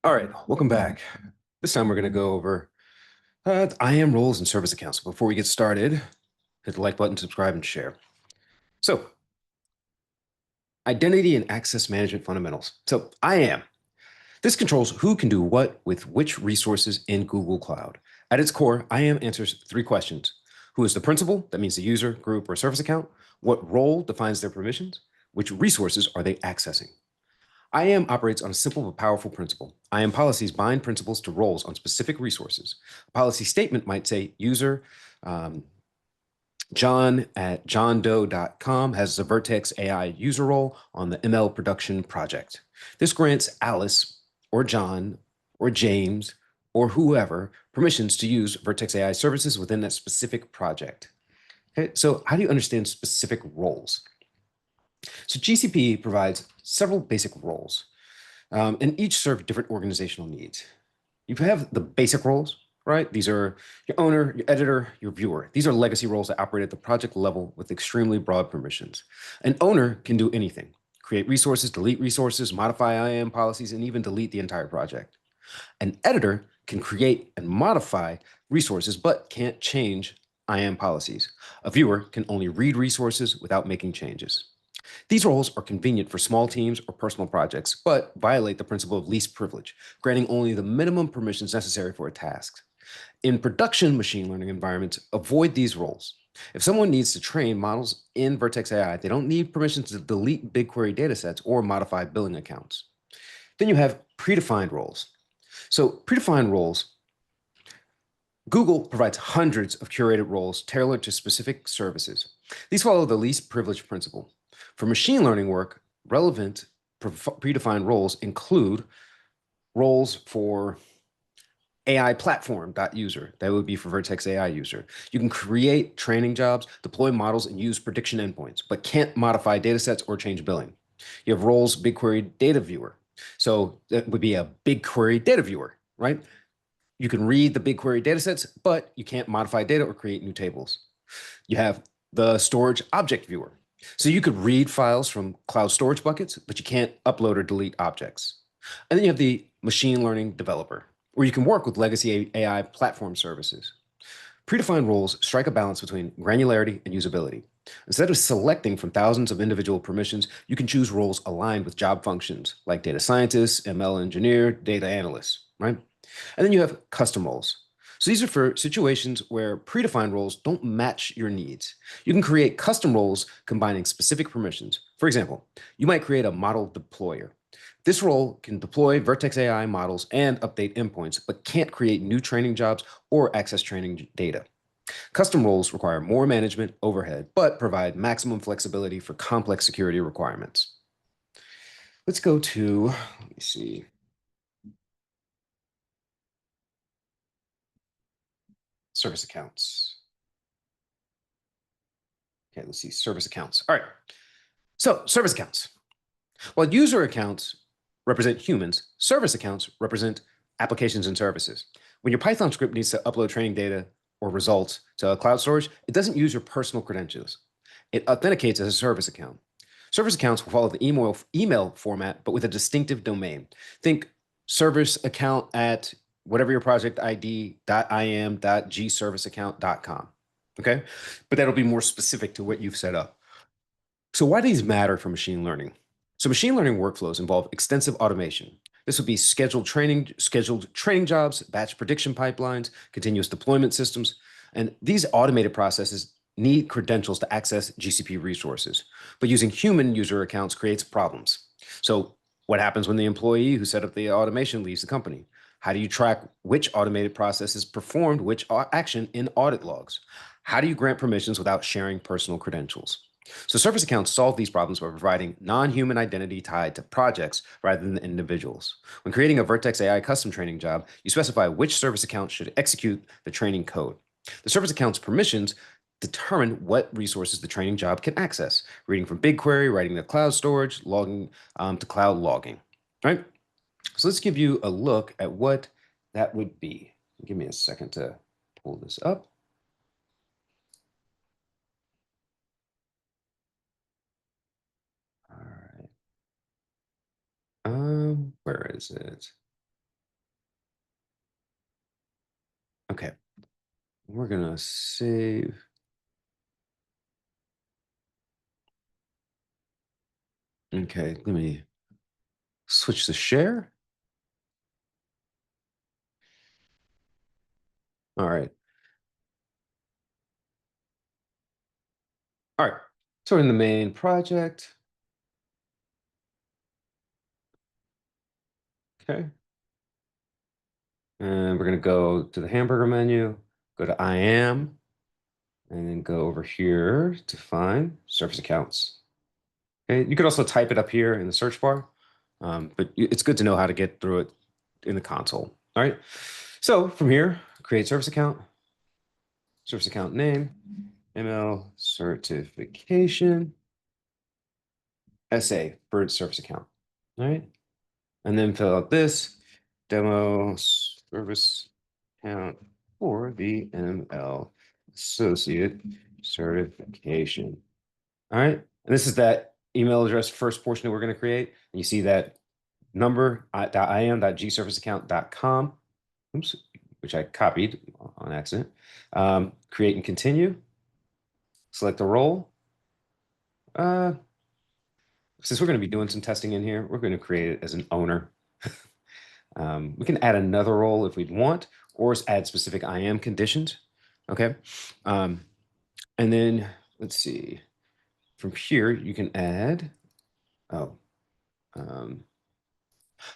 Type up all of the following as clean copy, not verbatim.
All right, welcome back. This time we're going to go over IAM roles and service accounts. Before we get started, hit the like button, subscribe, and share. So, identity and access management fundamentals. So, IAM. This controls who can do what with which resources in Google Cloud. At its core, IAM answers three questions. Who is the principal? That means the user, group, or service account. What role defines their permissions? Which resources are they accessing? IAM operates on a simple but powerful principle. IAM policies bind principals to roles on specific resources. A policy statement might say user John at johndoe.com has the Vertex AI user role on the ML production project. This grants Alice or John or James or whoever permissions to use Vertex AI services within that specific project. Okay, so how do you understand specific roles? So GCP provides several basic roles, and each serve different organizational needs. You have the basic roles, right? These are your owner, your editor, your viewer. These are legacy roles that operate at the project level with extremely broad permissions. An owner can do anything: create resources, delete resources, modify IAM policies, and even delete the entire project. An editor can create and modify resources, but can't change IAM policies. A viewer can only read resources without making changes. These roles are convenient for small teams or personal projects, but violate the principle of least privilege, granting only the minimum permissions necessary for a task. In production machine learning environments, avoid these roles. If someone needs to train models in Vertex AI, they don't need permissions to delete BigQuery datasets or modify billing accounts. Then you have predefined roles. So predefined roles, Google provides hundreds of curated roles tailored to specific services. These follow the least privilege principle. For machine learning work, relevant predefined roles include roles for AI platform.user. That would be for Vertex AI user. You can create training jobs, deploy models, and use prediction endpoints, but can't modify datasets or change billing. You have roles BigQuery data viewer. So that would be a BigQuery data viewer, right? You can read the BigQuery datasets, but you can't modify data or create new tables. You have the storage object viewer. So you could read files from cloud storage buckets, but you can't upload or delete objects. And then you have the machine learning developer, where you can work with legacy AI platform services. Predefined roles strike a balance between granularity and usability. Instead of selecting from thousands of individual permissions, you can choose roles aligned with job functions like data scientist, ML engineer, data analyst, right? And then you have custom roles. So these are for situations where predefined roles don't match your needs. You can create custom roles combining specific permissions. For example, you might create a model deployer. This role can deploy Vertex AI models and update endpoints, but can't create new training jobs or access training data. Custom roles require more management overhead, but provide maximum flexibility for complex security requirements. Let's go to, let me see, service accounts. Okay, let's see, service accounts. All right, so service accounts. While user accounts represent humans, service accounts represent applications and services. When your Python script needs to upload training data or results to a cloud storage, it doesn't use your personal credentials. It authenticates as a service account. Service accounts will follow the email format, but with a distinctive domain. Think service account at whatever your project ID.im.gserviceaccount.com. Okay, but that'll be more specific to what you've set up. So why do these matter for machine learning? So machine learning workflows involve extensive automation. This would be scheduled training jobs, batch prediction pipelines, continuous deployment systems, and these automated processes need credentials to access GCP resources. But using human user accounts creates problems. So what happens when the employee who set up the automation leaves the company? How do you track which automated processes performed which action in audit logs? How do you grant permissions without sharing personal credentials? So service accounts solve these problems by providing non-human identity tied to projects rather than individuals. When creating a Vertex AI custom training job, you specify which service account should execute the training code. The service account's permissions determine what resources the training job can access, reading from BigQuery, writing to cloud storage, logging to cloud logging, right? So let's give you a look at what that would be. Give me a second to pull this up. All right. Where is it? We're gonna save. Okay, let me switch to share. All right. All right. So we're in the main project. Okay. And we're going to go to the hamburger menu, go to IAM, and then go over here to find service accounts. Okay. You could also type it up here in the search bar, but it's good to know how to get through it in the console. All right. So from here, create service account name, ML certification, SA for its service account. All right. And then fill out this demo service account for the ML associate certification. All right. And this is that email address first portion that we're going to create. And you see that number .im.gserviceaccount.com, oops, which I copied on accident. Create and continue. Select the role. Uh, since we're going to be doing some testing in here, we're going to create it as an owner. We can add another role if we'd want, or add specific IAM conditions. Okay. And then let's see, from here, you can add, oh,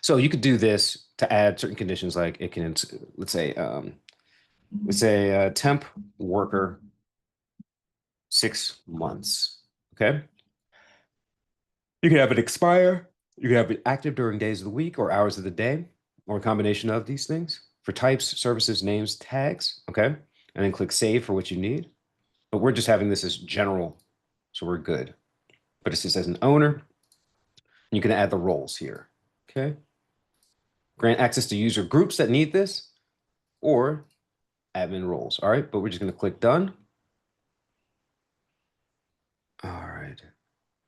so you could do this to add certain conditions, like it can, let's say temp worker 6 months. Okay. You can have it expire. You can have it active during days of the week or hours of the day, or a combination of these things. For types, services, names, tags, okay? And then click save for what you need. But we're just having this as general, so we're good. But it just says an owner. You can add the roles here, okay? Grant access to user groups that need this, or admin roles, all right? But we're just gonna click done. All right,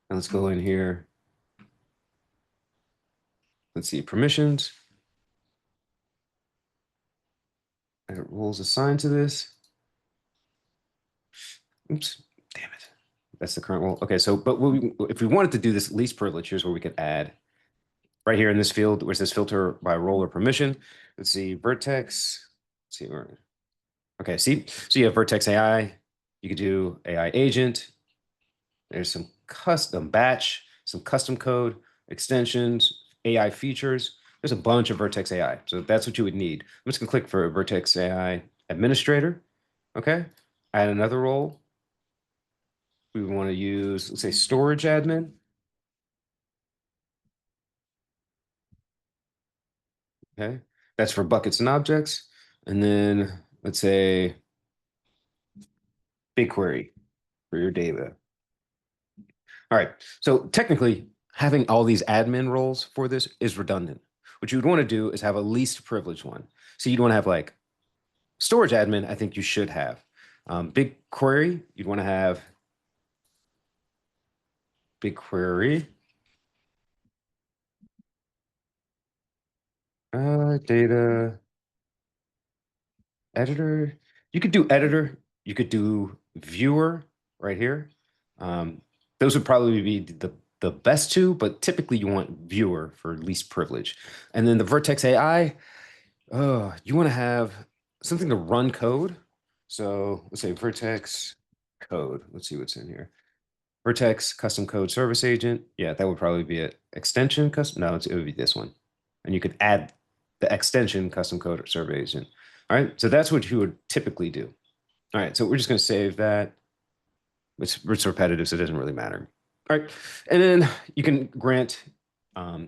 and let's go in here. Let's see, permissions. I got roles assigned to this. Oops, damn it. That's the current role. Okay, so, but if we wanted to do this least privilege, here's where we could add. Right here in this field, where it says filter by role or permission. Let's see, Vertex. Let's see where. Okay, see, so you have Vertex AI. You could do AI agent. There's some custom batch, some custom code, extensions, AI features. There's a bunch of Vertex AI. So that's what you would need. I'm just gonna click for Vertex AI administrator. Okay, add another role. We want to use, let's say, storage admin. Okay, that's for buckets and objects. And then let's say BigQuery for your data. All right. So technically, having all these admin roles for this is redundant. What you would want to do is have a least privileged one. So you'd want to have like storage admin, I think you should have. BigQuery, you'd want to have BigQuery. Data editor. You could do editor. You could do viewer right here. Um, those would probably be the best two, but typically you want viewer for least privilege. And then the Vertex AI, you want to have something to run code. So let's say Vertex code. Let's see what's in here. Vertex custom code service agent. Yeah, that would probably be it. Extension custom. No, it would be this one. And you could add the extension custom code service agent. All right. So that's what you would typically do. All right. So we're just going to save that. It's repetitive, so it doesn't really matter. All right. And then you can grant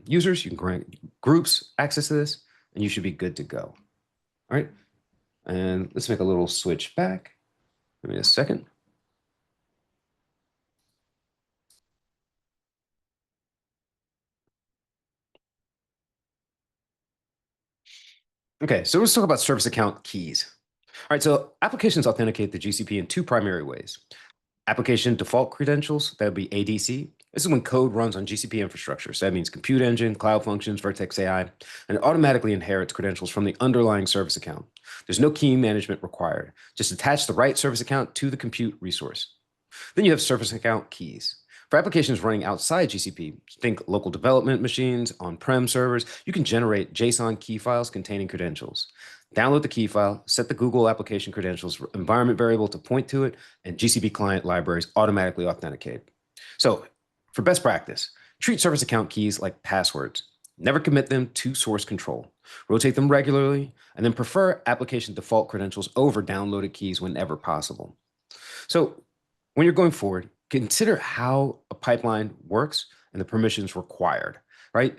users, you can grant groups access to this, and you should be good to go. All right. And let's make a little switch back. Give me a second. Okay, so let's talk about service account keys. All right, so applications authenticate the GCP in two primary ways. Application default credentials, that would be ADC, This is when code runs on GCP infrastructure. So that means compute engine, cloud functions, Vertex AI, and it automatically inherits credentials from the underlying service account. There's no key management required. Just attach the right service account to the compute resource. Then you have service account keys. For applications running outside GCP, think local development machines, on-prem servers, you can generate JSON key files containing credentials. Download the key file, set the Google application credentials environment variable to point to it, and GCP client libraries automatically authenticate. So for best practice, treat service account keys like passwords. Never commit them to source control. Rotate them regularly, and then prefer application default credentials over downloaded keys whenever possible. So when you're going forward, consider how a pipeline works and the permissions required, right?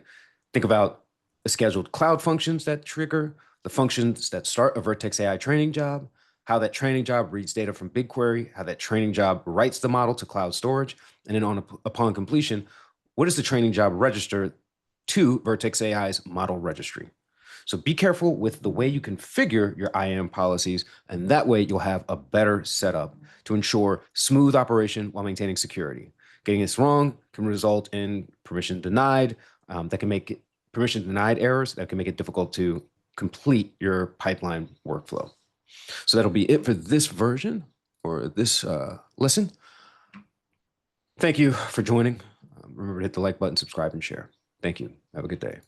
Think about the scheduled cloud functions that trigger, the functions that start a Vertex AI training job, how that training job reads data from BigQuery, how that training job writes the model to cloud storage, and then upon completion, what does the training job register to Vertex AI's model registry? So be careful with the way you configure your IAM policies, and that way you'll have a better setup to ensure smooth operation while maintaining security. Getting this wrong can result in permission denied, permission denied errors that can make it difficult to complete your pipeline workflow. So that'll be it for this version or this lesson. Thank you for joining. Remember to hit the like button, subscribe, and share. Thank you. Have a good day.